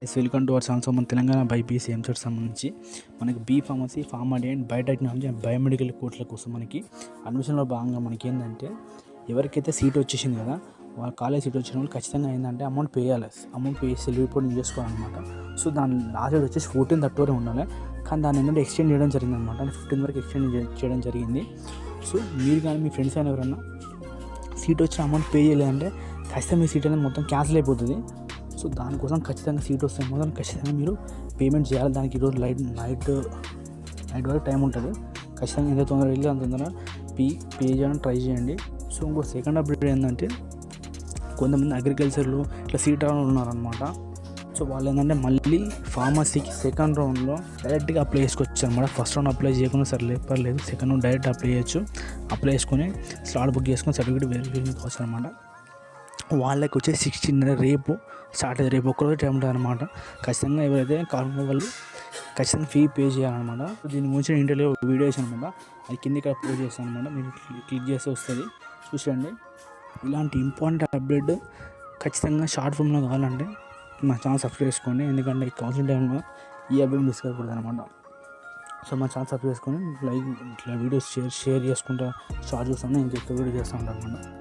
Welcome to our channel. So మన Telangana BiPC EAMCET సంబంధించి మనకి B pharmacy, PharmD and biotechnology and biomedical కోర్సుల కోసం మనకి అడ్మిషన్లో భాగంగా మనకి ఏంటంటే ఎవరికైతే సీట్ వచ్చేసింది కదా, వాళ్ళ కాలేజ్ సీట్ వచ్చిన వాళ్ళు ఖచ్చితంగా ఏంటంటే అమౌంట్ పే చేయాలి. అమౌంట్ పే చేసి రిపోర్టింగ్ చేసుకోవాలన్నమాట. సో దాని లాస్ట్ డేట్ వచ్చేసి 14th October ఉండాలి. కానీ దాన్ని ఏంటంటే ఎక్స్టెండ్ చేయడం జరిగింది అనమాట. అంటే 15 వరకు ఎక్స్టెండ్ చేయడం జరిగింది. సో మీరు కానీ మీ ఫ్రెండ్స్ అయినా ఎవరన్నా సీట్ వచ్చిన అమౌంట్ పే చేయలేదంటే ఖచ్చితంగా మీ సీట్ అనేది మొత్తం క్యాన్సిల్ అయిపోతుంది. సో దానికోసం ఖచ్చితంగా సీట్ వస్తే మాత్రం ఖచ్చితంగా మీరు పేమెంట్ చేయాలి. దానికి ఈరోజు నైట్ వరకు టైం ఉంటుంది. ఖచ్చితంగా ఎంత తొందరగా వెళ్ళి అంత తొందరగా పే చేయడానికి ట్రై చేయండి. సో ఇంకో సెకండ్ అప్డేట్ ఏంటంటే కొంతమంది అగ్రికల్చర్లో ఇట్లా సీట్ రావడం ఉన్నారనమాట. సో వాళ్ళు ఏంటంటే మళ్ళీ ఫార్మసీకి సెకండ్ రౌండ్లో డైరెక్ట్గా అప్లై చేసుకోవచ్చు అనమాట. ఫస్ట్ రౌండ్ అప్లై చేయకుండా సరే పర్లేదు, సెకండ్ రౌండ్ డైరెక్ట్ అప్లై చేయొచ్చు. అప్లై చేసుకొని స్లాట్ బుక్ చేసుకొని సర్టిఫికేట్ వెరిఫికేషన్ కావచ్చు అనమాట. వాళ్ళకి వచ్చే 16 రేపు స్టార్ట్ అయ్యేది. రేపు ఒక్కరోజు టైం ఉంటుంది అనమాట. ఖచ్చితంగా ఎవరైతే కావాలన్న వాళ్ళు ఖచ్చితంగా ఫీ పే చేయాలన్నమాట. దీని గురించి ఇంటర్వ్యూ వీడియో వేసాను అనమాట. అది కింద ఇక్కడ పోస్ట్ చేస్తాను అనమాట. మీరు క్లిక్ చేస్తే వస్తుంది, చూసండి. ఇలాంటి ఇంపార్టెంట్ అప్డేట్ ఖచ్చితంగా షార్ట్ ఫామ్లో కావాలంటే మా ఛానల్ సబ్స్క్రైబ్ చేసుకోండి. ఎందుకంటే ఈ కౌన్సిలింగ్ టైంలో ఈ అప్డేట్ మిస్ కాకూడదు అనమాట. సో మా ఛానల్ సబ్స్క్రైబ్ చేసుకొని ఇట్లా వీడియోస్ షేర్ చేసుకుంటా షార్ట్ చూస్తాను. నేను చెప్తే వీడియో చేస్తూ ఉంటాను అనమాట.